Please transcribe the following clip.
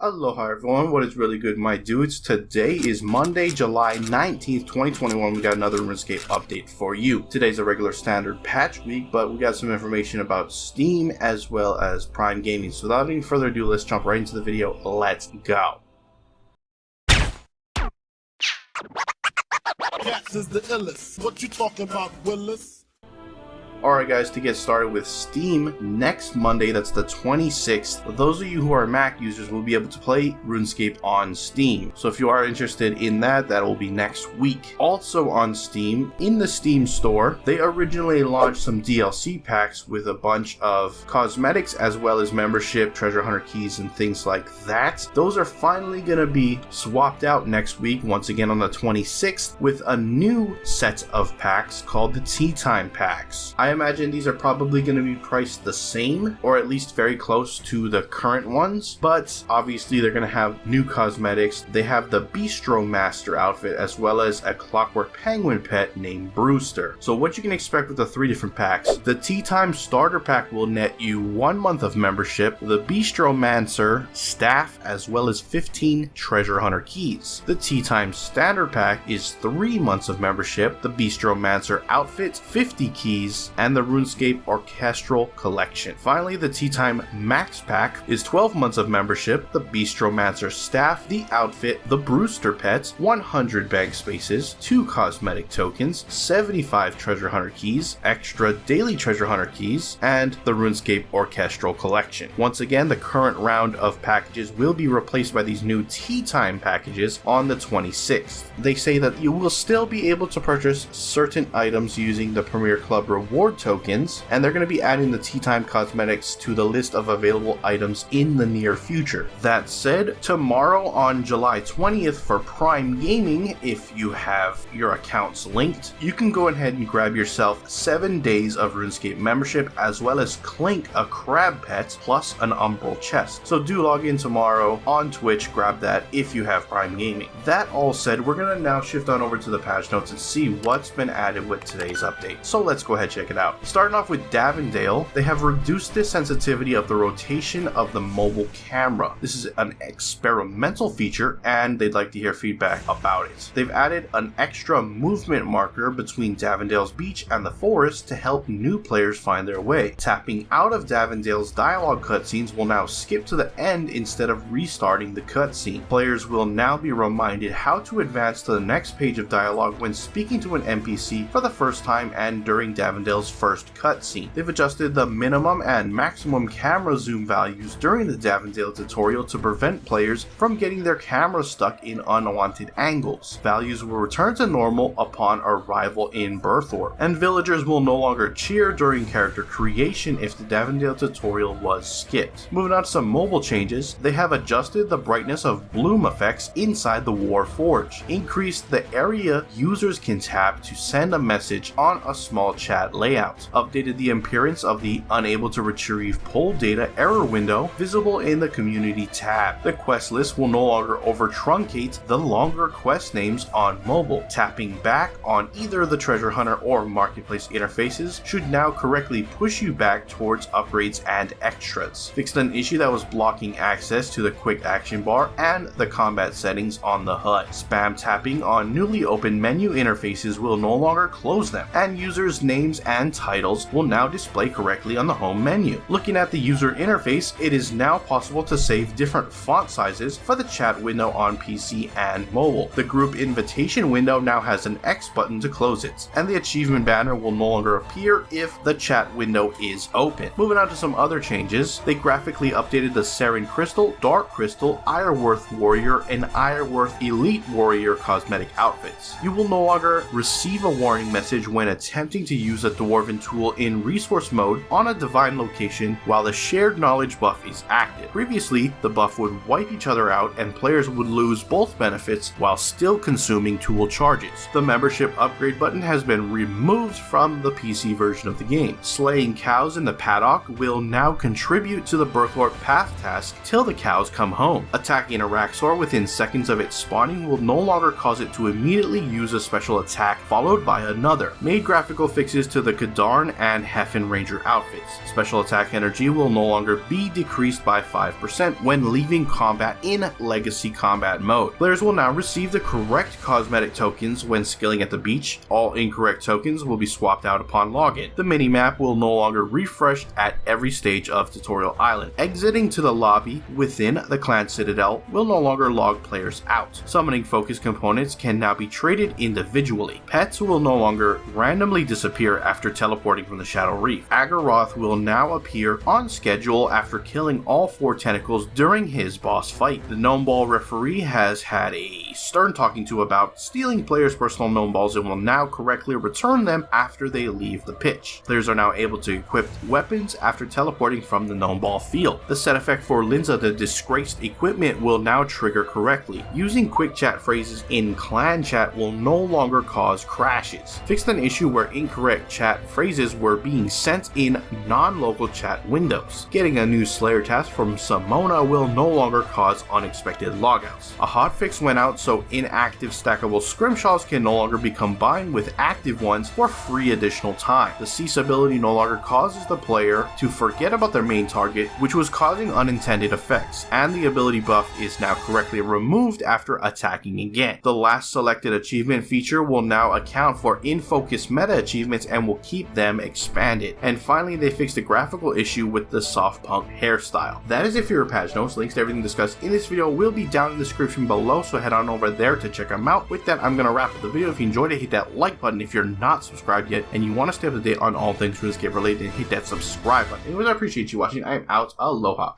Aloha everyone, what is really good my dudes? Today is Monday, July 19th, 2021. We got another RuneScape update for you. Today's a regular standard patch week, but we got some information about Steam as well as Prime Gaming. So without any further ado, let's jump right into the video. Let's go. Cats is the illest. What you talking about, Willis? Alright guys, to get started with Steam, next Monday, that's the 26th, those of you who are Mac users will be able to play RuneScape on Steam. So if you are interested in that, that will be next week. Also on Steam, in the Steam store, they originally launched some DLC packs with a bunch of cosmetics as well as membership, treasure hunter keys, and things like that. Those are finally going to be swapped out next week, once again on the 26th, with a new set of packs called the Tea Time packs. I imagine these are probably going to be priced the same, or at least very close to the current ones, but obviously they're going to have new cosmetics. They have the Bistro Master outfit as well as a Clockwork Penguin pet named Brewster. So what you can expect with the three different packs: the Tea Time starter pack will net you 1 month of membership, the Bistro Mancer staff, as well as 15 treasure hunter keys. The Tea Time standard pack is 3 months of membership, the Bistro Mancer outfit, 50 keys, and the RuneScape Orchestral Collection. Finally, the Tea Time Max Pack is 12 months of membership, the Bistromancer staff, the outfit, the Brewster pets, 100 bank spaces, 2 cosmetic tokens, 75 treasure hunter keys, extra daily treasure hunter keys, and the RuneScape Orchestral Collection. Once again, the current round of packages will be replaced by these new Tea Time packages on the 26th. They say that you will still be able to purchase certain items using the Premier Club reward tokens, and they're going to be adding the Tea Time cosmetics to the list of available items in the near future. That said, tomorrow on July 20th for Prime Gaming, if you have your accounts linked, you can go ahead and grab yourself 7 days of RuneScape membership as well as Clink, a crab pet, plus an umbral chest. So do log in tomorrow on Twitch, grab that if you have Prime Gaming. That all said, we're going to now shift on over to the patch notes and see what's been added with today's update. So let's go ahead and check it out. Starting off with Davendale, they have reduced the sensitivity of the rotation of the mobile camera. This is an experimental feature and they'd like to hear feedback about it. They've added an extra movement marker between Davendale's beach and the forest to help new players find their way. Tapping out of Davendale's dialogue cutscenes will now skip to the end instead of restarting the cutscene. Players will now be reminded how to advance to the next page of dialogue when speaking to an NPC for the first time and during Davendale's first cutscene. They've adjusted the minimum and maximum camera zoom values during the Davendale tutorial to prevent players from getting their camera stuck in unwanted angles. Values will return to normal upon arrival in Berthor, and villagers will no longer cheer during character creation if the Davendale tutorial was skipped. Moving on to some mobile changes, they have adjusted the brightness of bloom effects inside the War Forge, increased the area users can tap to send a message on a small chat layout, updated the appearance of the unable to retrieve poll data error window visible in the community tab. The quest list will no longer over truncate the longer quest names on mobile. Tapping back on either the treasure hunter or marketplace interfaces should now correctly push you back towards upgrades and extras. Fixed an issue that was blocking access to the quick action bar and the combat settings on the HUD. Spam tapping on newly opened menu interfaces will no longer close them, and users' names and titles will now display correctly on the home menu. Looking at the user interface, it is now possible to save different font sizes for the chat window on PC and mobile. The group invitation window now has an X button to close it, and the achievement banner will no longer appear if the chat window is open. Moving on to some other changes, they graphically updated the Seren Crystal, Dark Crystal, Ireworth Warrior, and Ireworth Elite Warrior cosmetic outfits. You will no longer receive a warning message when attempting to use a Dwarven tool in resource mode on a divine location while the shared knowledge buff is active. Previously, the buff would wipe each other out and players would lose both benefits while still consuming tool charges. The membership upgrade button has been removed from the PC version of the game. Slaying cows in the paddock will now contribute to the Berthor path task till the cows come home. Attacking a Raxor within seconds of its spawning will no longer cause it to immediately use a special attack followed by another. Made graphical fixes to the Kadarn and Heffen Ranger outfits. Special attack energy will no longer be decreased by 5% when leaving combat in Legacy Combat mode. Players will now receive the correct cosmetic tokens when skilling at the beach. All incorrect tokens will be swapped out upon login. The minimap will no longer refresh at every stage of Tutorial Island. Exiting to the lobby within the Clan Citadel will no longer log players out. Summoning focus components can now be traded individually. Pets will no longer randomly disappear after teleporting from the Shadow Reef. Agaroth will now appear on schedule after killing all 4 tentacles during his boss fight. The Gnome Ball referee has had a stern talking to about stealing players' personal Gnome Balls and will now correctly return them after they leave the pitch. Players are now able to equip weapons after teleporting from the Gnome Ball field. The set effect for Linza the Disgraced equipment will now trigger correctly. Using quick chat phrases in clan chat will no longer cause crashes. Fixed an issue where incorrect chat phrases were being sent in non-local chat windows. Getting a new Slayer task from Simona will no longer cause unexpected logouts. A hotfix went out so inactive stackable scrimshaws can no longer be combined with active ones for free additional time. The cease ability no longer causes the player to forget about their main target, which was causing unintended effects, and the ability buff is now correctly removed after attacking again. The last selected achievement feature will now account for in-focus meta achievements and will keep them expanded. And finally, they fixed a graphical issue with the soft punk hairstyle. That is it for your patch notes. Links to everything discussed in this video will be down in the description below, so head on over there to check them out. With that, I'm going to wrap up the video. If you enjoyed it, hit that like button. If you're not subscribed yet and you want to stay up to date on all things RuneScape related, hit that subscribe button. Anyways, I appreciate you watching. I am out. Aloha.